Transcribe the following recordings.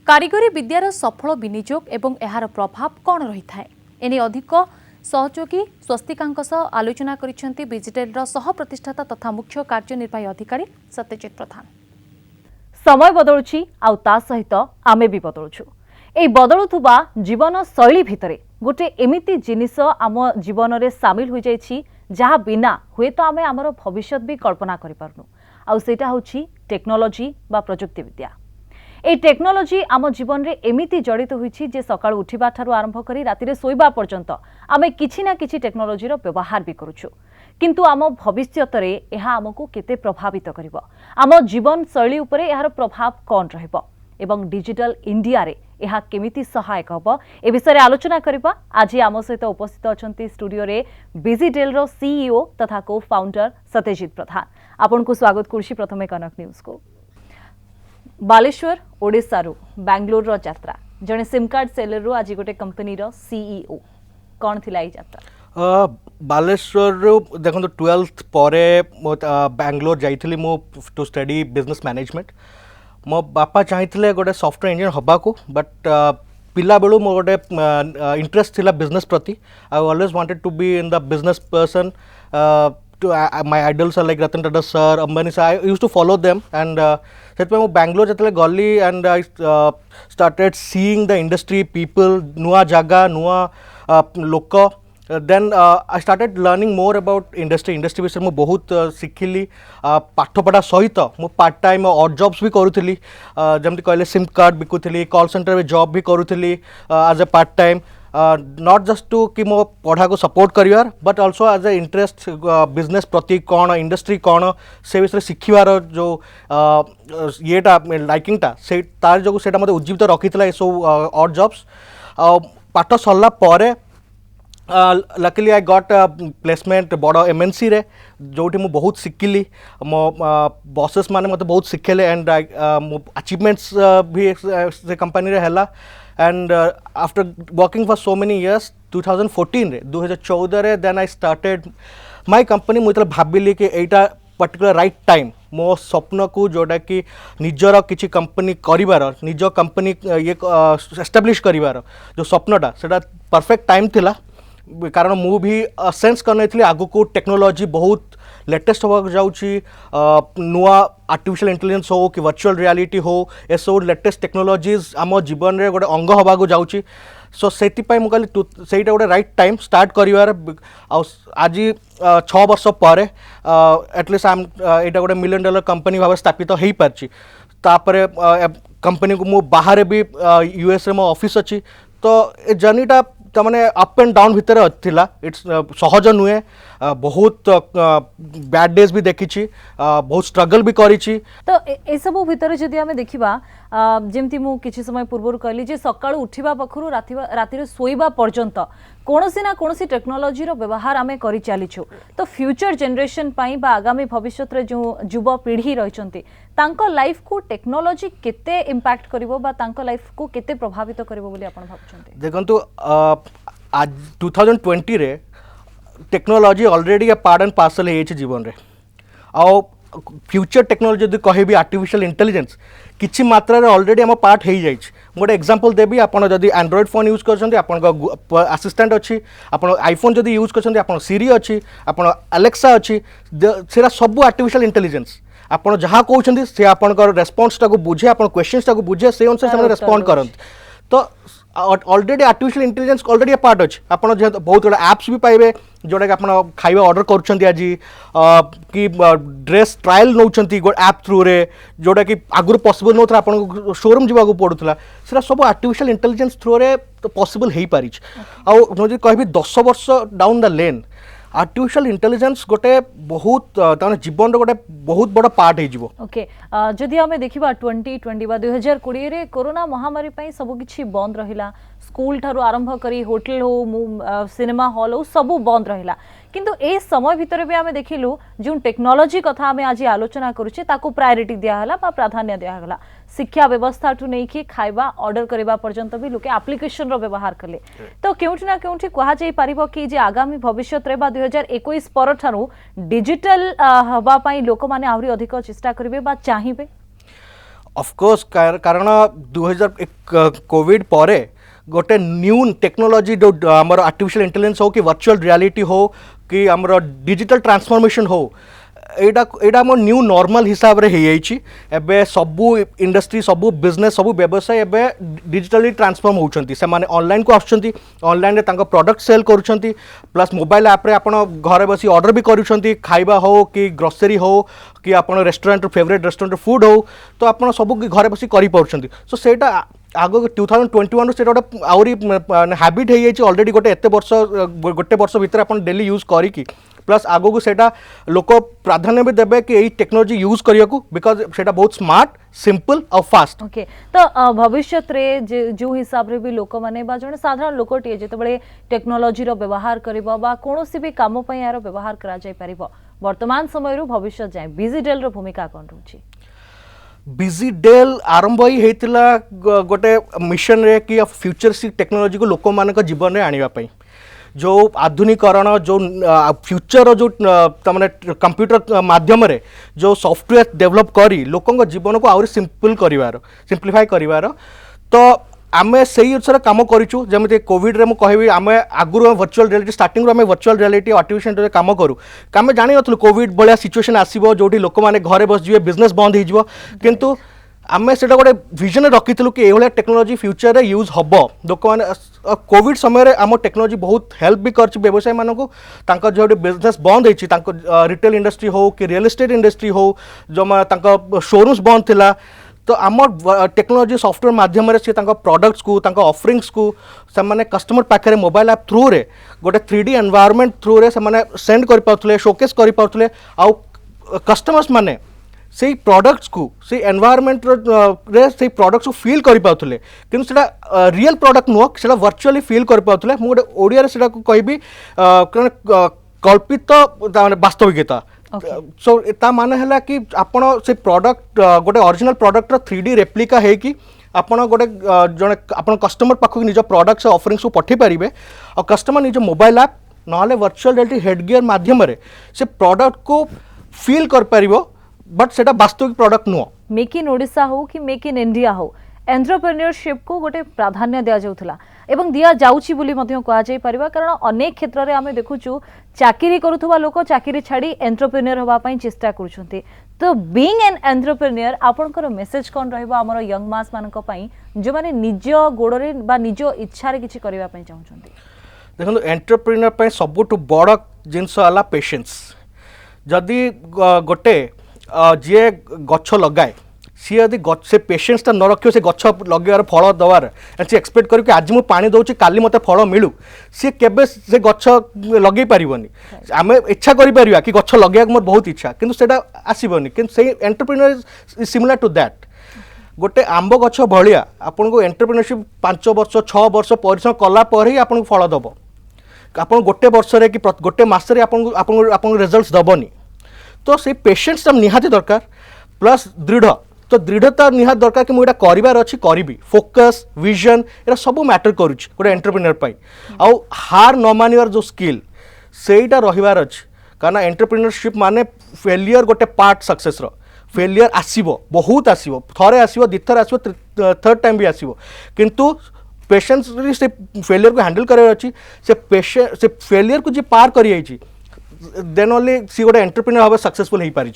कारिगरी विद्यार सफल विनियोग एवं एहार प्रभाव कौन रही है एने अधिक सहयोगी स्वस्तिका आलोचना करिसेंती डिजिटल सह प्रतिष्ठाता तथा मुख्य कार्यनिर्वाही अधिकारी सत्यजित प्रधान। समय बदलुची आउ ता सहित आमे भी बदलुछु। ए बदलुथुबा जीवन शैली भितरे गोटे एमिति जिनिस आम जीवन रे सामिल हो जाइछि जहा बिना हुए तो आमे आमर भविष्य भी कल्पना करि पारनु। आउ सेटा होछि टेक्नोलॉजी बा प्रजुक्ति विद्या। ए टेक्नोलॉजी आम जीवन रे एमिति जड़ित होइछि जे सकाळ उठिबा ठारू आरंभ करी रातिरे सोइबा पर्यंत आमे किछि ना किछि टेक्नोलॉजी रो व्यवहार भी करूछु। किंतु आम भविष्यत रे एहा आमको केते प्रभावित करिवो, आम जीवन शैली उपरे एहार प्रभाव कोन रहइबो एवं डिजिटल इंडिया रे एहा केमिति सहायक हबो ए विषय आलोचना करबा। आज आम सहित उपस्थित अछंती स्टूडियो रे डिजिटल रो सीईओ तथा को फाउंडर सत्यजित प्रधान। आपनको स्वागत करछि प्रथमे कनक न्यूज को। बालेश्वर ओडिशा रो बेंगलोर रो यात्रा जने सिम कार्ड सेलर रो आज गोटे कंपनी रो सीईओ कोन थिला ई यात्रा? बालेश्वर देखो 12th परे बेंगलोर जाइथिली मो टू स्टडी बिजनेस मैनेजमेंट। मो बापा चाहिए गोटे सॉफ्टवेयर इंजीनियर हबा को, बट पिला बेलू मो गोटे इंटरेस्ट थिला बिजनेस प्रति। I always wanted to be in the business person. My idols are like Ratan Tata sir, Ambani sir. I used to follow them, and set मैं Bangalore जतले गली and I started seeing the industry, people, नुआ जगह, नुआ लोक. Then I started learning more about industry विषय मैं बहुत शिखिली। पाठ पढ़ा सहित मु पार्ट टाइम और जॉब्स भी करूली, जमती कहले सिम कार्ड बिकुली, कॉल सेंटर में जॉब भी करूली as a part time. Not just to कि मो पढ़ा को सपोर्ट करिवार, but also as a interest business प्रति कौन इंडस्ट्री कौन से विषय शिखिबार जो येटा लाइकिंगटा से तार जो सेटा मते उज्जीवित रखितला ए सब और जॉब्स। पाठ सरला परे लकीली आई गॉट प्लेसमेंट बड़ एमएनसी रे जोठी मु बहुत शिखिली। मो बॉसेस माने मते बहुत शिखेले एंड मो अचीवमेंट्स भी से कंपनी रे हैला। And after working for so many years, 2014 रे 2014 रे then I started my company। मुझे भाविली कि एटा पर्टिकुलर राइट टाइम मो स्वप्न को जोटा कि निजर किसी कंपनी करिवार, निज कंपनी ये एस्टाब्लिश करिवार जो स्वप्नटा सेटा परफेक्ट टाइम थिला। कारण मु भी सेंस करने थी आगु को टेक्नोलॉजी बहुत लेटेस्ट होगा जाउची, नुआ आर्टिफिशियल इंटेलिजेंस हो कि वर्चुअल रियलिटी हो, ए सब लेटेस्ट टेक्नोलॉजीज आम जीवन रे गोटे अंग होगा जाउची। सो सेति पाई मु कहली सेटा गोटे राइट टाइम स्टार्ट करिवार। आज 6 वर्ष पर एटलिस्ट आम एटा गोटे $1 मिलियन कंपनी भाव स्थापित हो पारची। तापरे कंपनी को मु बाहर भी यूएस रे मो ऑफिस अच्छी। तो ए जर्नीटा तमाने अप एंड डाउन भितर थिला। इट्स सहज नुहे, बहुत बैड डेज भी देखी, बहुत स्ट्रगल भी करी। तो ए सब भितर जदि आमे देखिबा जेमती मु किछि समय पूर्व कहली जे सकाळ उठिबा पखरु राति रे सोइबा पर्यंत कोनोसी ना कोनोसी टेक्नोलॉजी रो व्यवहार आमे करि चालिछु। तो फ्यूचर जनरेशन पाई बा आगामी भविष्यत रे जो युवा पीढ़ी रहिचंती तांको लाइफ को टेक्नोलॉजी केते इंपैक्ट करिवो बा तांको लाइफ को केते प्रभावित करिवो बोली आपण भाबुचंती? देखंतु आज 2020 रे technology already A part and parcel है जीवन रे। आउ फ्यूचर टेक्नोलॉजी यदि कहबी आर्टिफिशियल इंटेलिजेंस किछि मात्रा रे ऑलरेडी हम पार्ट हो जाइछ। गोटे एग्जांपल देबी, आपण जदि एंड्रॉइड फोन यूज करछन्ती आपण असिस्टेंट अछि, आपण आईफोन जदि यूज करछन्ती आपण सिरी अछि, आपण अलेक्सा अछि, सेरा सब आर्टिफिशियल इंटेलिजेंस। आपण जहाँ कहउछन्ती से आपनकर रेस्पॉन्स टा को बुझे, आपण क्वेश्चंस टा को बुझे, से अनुसार से रेस्पॉन्ड करन। तो already artificial intelligence already part अच्छे। आपड़ बहुत गुड़ा एप्स भी पाइबे जोटा कि आप खाଇବା ऑर्डर करुँच आज कि ड्रेस ट्रायल नौकरी गोटे ऐप थ्रू रे जोटा कि आगुरी पॉसिबल नौला आपको शोरूम जावाक पड़ूला से सब आर्टिफिशियल इंटेलिजेंस थ्रू रे तो पॉसिबल हो पारी। आदि कह 10 वर्ष down the lane artificial intelligence गोटे बहुत जीवन गोटे बहुत बड़ा पार्ट हो। ओके, जदि आमे देखिबा 2020 बा 2020 रे कोरोना महामारी पई सब किछि बंद रहिला। स्कूल ठारू आरंभ करी होटल हो, सिनेमा हॉल हो, सब बंद रहिला। किंतु ए समय भितर भी आमे देखिलु जो टेक्नोलॉजी कथा आमे आज आलोचना करूचे ताको प्रायोरिटी दिया हला बा प्राधान्य दिया हला। शिक्षा व्यवस्था ठू नहीं कि खाइबा ऑर्डर करबा पर्यंत भी लोके एप्लिकेशन रो व्यवहार कले। तो केउठी ना केउठी कहा जाई परिबो कि जे आगामी भविष्यत रे बा 2021 पर ठारू डिजिटल हबा पई लोक माने आहुरी अधिक चेष्टा करिवे बा चाहिबे। ऑफकोर्स कारण 2001 कोविड पर गोटे न्यू टेक्नोलॉजी जो आमर आर्टिफिशियल इंटेलिजेंस हो कि वर्चुअल रियलिटी हो कि आमर डिजिटल ट्रांसफॉर्मेशन हो एटा आम न्यू नॉर्मल हिसाब रे एबे सबू इंडस्ट्री सबू बिजनेस सबू व्यवसाय एबे डिजिटली ट्रांसफॉर्म होउछंती से माने ऑनलाइन को आछंती ऑनलाइन रे तांको प्रोडक्ट सेल करूछंती प्लस मोबाइल ऐप रे आपण घरे बसी ऑर्डर भी करूछंती खाइबा हो कि ग्रोसरी हो कि आपण रेस्टोरेंट फेवरेट रेस्टोरेंट फूड हो तो आपण सबू घरे बसी करि पाउछंती सो सेटा आगो 2021 से गोटे आहरी हैबिट हो जाइए ऑलरेडी गोटे वर्ष भितर आप डेली यूज करी प्लस आगो को सेटा लोक प्राधान्य भी देबे कि यही टेक्नोलॉजी यूज करिया को बिकॉज सेटा बहुत स्मार्ट सिंपल और फास्ट ओके तो भविष्य रे जो हिसाब रे भी लोक माने बा जने साधारण लोकटी जेतेबेले टेक्नोलॉजी रो व्यवहार करिवो बा कोनोसी भी काम पई यार व्यवहार करा जाय परिवो वर्तमान समय रो भविष्य जाय बिजिटल रो भूमिका कोन रहउची बिजिडेल आरंभ ही होता गोटे मिशन रे कि फ्यूचरिस्टिक टेक्नोलॉजी को लोक मान जीवन में आने जो आधुनिकरण जो फ्यूचर जो तमाने कंप्यूटर माध्यम रे जो सॉफ्टवेयर डेवलप करी लोकों जीवन को आहरी सिंप्लीफाई करिवार तो आमे सही अनुसार काम करूँ जमी कोविड रे मु कहबी आमे आगुरु वर्चुअल रियलिटी स्टार्टिंग रो वर्चुअल रियलिटी आर्टिफिशियल इंटेलिजेंस काम करूँ आमे जानि नथलु कोविड बलिया सिचुएशन आसीबो जोठी लोक माने घरे बस जिवे बिजनेस बंद हो जिवो किंतु आमे सेटा गोटे विजन रखिलु कि एभलिया टेक्नोलॉजी फ्यूचर रे यूज हबो लोक माने कोविड समय रे आम टेक्नोलॉजी बहुत हेल्प भी करछि व्यवसाय मानको तांका जो बिजनेस बंद होइछि तांको रिटेल इंडस्ट्री हो कि रियल एस्टेट इंडस्ट्री हो जो तांका शोरूम्स बंद थिला तो आम टेक्नोलॉजी सॉफ्टवेयर माध्यम से प्रोडक्ट्स को ऑफरिंग्स को से कस्टमर पाखे मोबाइल ऐप थ्रू रे गोटे 3D एनवायरनमेंट थ्रू रे से सेंड कर पाउथले शोकेस कर पाउथले आउ कस्टमर्स माने से प्रोडक्ट्स को से एनवायरनमेंट रे से प्रोडक्ट्स को फील कर पाउथले किंतु सेटा रियल प्रोडक्ट नुह सेटा वर्चुअली फील कर पाउथले मु गोटे ओडिया रे सेटा को कहबी कल्पित वास्तविकता सो ता माने हला कि आपण से प्रोडक्ट गोटे ओरिजिनल प्रोडक्ट रो 3D रेप्लिका है कि आपण गोटे जने आपण कस्टमर पाखु निज प्रोडक्ट्स ऑफरिंग्स को पठे पारिबे और कस्टमर निज मोबाइल ऐप नहले वर्चुअल रियलिटी हेडगियर माध्यम रे से प्रोडक्ट को फील कर पारिबो बट सेटा वास्तविक प्रोडक्ट नुह मेक इन ओडिशा हो कि मेक इन इंडिया हो एंटरप्रेन्योरशिप को गोटे प्राधान्य दिया जाउथला एवं दिया जाउची बोली मध्य कहा जाय परिबा कारण अनेक क्षेत्र रे आमे देखुचु चाकरी करूथुवा लोक चाकरी छाड़ी एंटरप्रेन्योर होबा पई चेष्टा करूछंती तो बीइंग एन एंटरप्रेन्योर आपनकर मेसेज कोन रहइबो हमर यंग मास मानक पई जो माने निज गोडरे बा निज इच्छा रे किछि करिवा पई चाहुछंती देखो एंटरप्रेन्योर पई सबुठु बड़ जिंस आला पेशेंस जदि गोटे जे गच्छ लगाए सी यदि से पेशेंसटा न रखियो से गच्छ लगेबार फल दबार सी एक्सपेक्ट करी आज मुझे पानी दौची काली मते फल मिलू सी केबे से गच्छ लगे पारिबनी आमे इच्छा करि परिबा कि गच्छ लगेबाक मोर बहुत इच्छा किंतु सेटा आसीबनी किंतु से entrepreneur is similar to that गोटे आंब गच्छ भलिया आपन को एंटरप्रेन्योरशिप 5 वर्ष 6 वर्ष परिश्रम कला पर ही आपन को फल दबो आपन गोटे वर्ष रे कि गोटे मास रे आपन रिजल्ट्स दबनी तो से पेशेंस निहाती दरकार प्लस दृढ़ तो दृढ़ता निहाती दरकार कि मुझे करार अच्छी करी फोकस विजन ये सब मैटर करुच्ची गोटे एंटरप्रेन्योर पाई आउ हार न मानिवार जो स्किल सेटा रहिबार अच्छी कारण एंटरप्रेन्योरशिप माने फेलियर गोटे पार्ट सक्सेस रो फेलियर आसीबो बहुत आसीबो थरे आसीबो दिथर आसीबो थर्ड टाइम भी आसीबो किंतु पेशेंस से फेलियर को हैंडल करार अच्छी से फेलियर को जे पार करी आइची देन ओनली सी गोटे एंटरप्रेन्योर भाव सक्सेसफुल हो पारि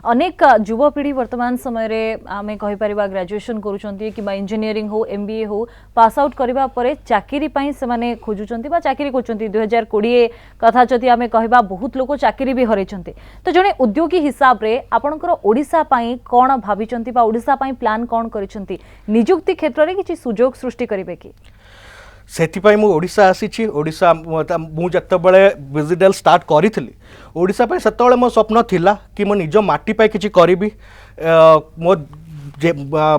अनेक युवपीढ़ी वर्तमान समय रे आमे कहि परिबा ग्रेजुएशन करूछंती कि इंजीनियरिंग हो एमबीए हो पास आउट करबा परे चाकरी पई से माने खोजुछंती बा चाकरी करछंती 2020 कथा जति आमे कहबा बहुत लोक चाकरी भी हरैछंती तो जने उद्योगी हिसाब रे आपनकर ओडिसा पई कोन भाबिछंती बा ओडिसा पई प्लान कोन करिछंती नियुक्ति क्षेत्र रे किछि सुजोग सृष्टि करिवे कि से मु ओडिशा आसी ओडिशा मु जतबले विजिटल स्टार्ट करी ओडिशा पे सेतबले मो स्वप्न थिला कि मो निज माटी पे किछि करिबी मो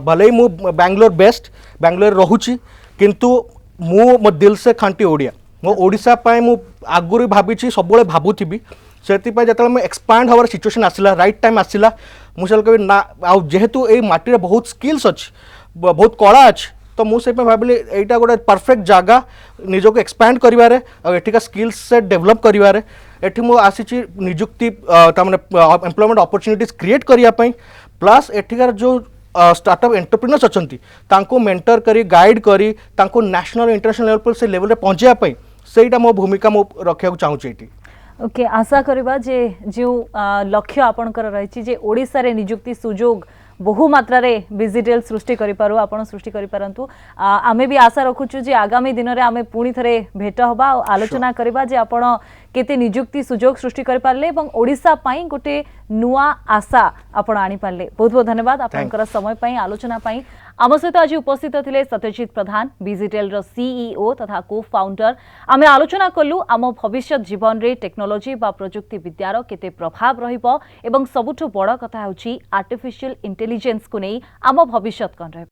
भले मु बैंगलोर बेस्ट बैंगलोर रहूची किंतु मो दिल से खांटी ओडिया मो ओडिशा पे मु आगुरी भाबिछि सबले भाबुथिबी सेतिपा जतबले मैं एक्सपांड हवर सिचुएशन आसिला राइट टाइम आसिला मुझे कभी ना आ जेहेतु ए माटी रे बहुत स्किल्स अछि बहुत कला अछि तो मुझे भाविली यहाँ गोटे परफेक्ट जगह निजक एक्सपैंड करिवारे और एठिका स्किल्स से डेवलप करिवारे एठी मु आसी नियुक्ति तामने एम्प्लॉयमेंट अपॉर्चुनिटीज क्रिएट करिया पई प्लस एठिकार जो स्टार्टअप एंटरप्रेन्योर्स अच्छी तांको मेंटर करी गाइड करी तांको नेशनल इंटरनेशनल लेवल पर से लेवल रे पहुंचाई सेटा मो भूमिका मो रखा चाहूँ ये ओके आशा करवा जे जो लक्ष्य आपणकर रही जे ओडिशा रे नियुक्ति सुजोग बहु मात्रा रे डिजिटल सृष्टि करि पारू आपण सृष्टि करि पारंतु आमे भी आशा रखुछु जे आगामी दिन रे आमे पुणी थरे भेट हबा आलोचना करबा जे आपण केते नियुक्ति सुजोग सृष्टि करि पारले एवं ओडिशा पई गोटे नुआ आशा आपण आनी पारले बहुत बहुत धन्यवाद आपनकर समय पई आलोचना पई आम सहित आज उपस्थित थिले सत्यजित प्रधान डिजिटल रो सीईओ तथा को फाउंडर आमे आलोचना कलु आम भविष्य जीवन रे टेक्नोलोजी बा प्रजुक्ति विद्यार केते प्रभाव रहिबो एवं सबुठु बड़ कथा होची आर्टिफिशियल इंटेलिजेंस को नै आम भविष्य कौन रहिबो।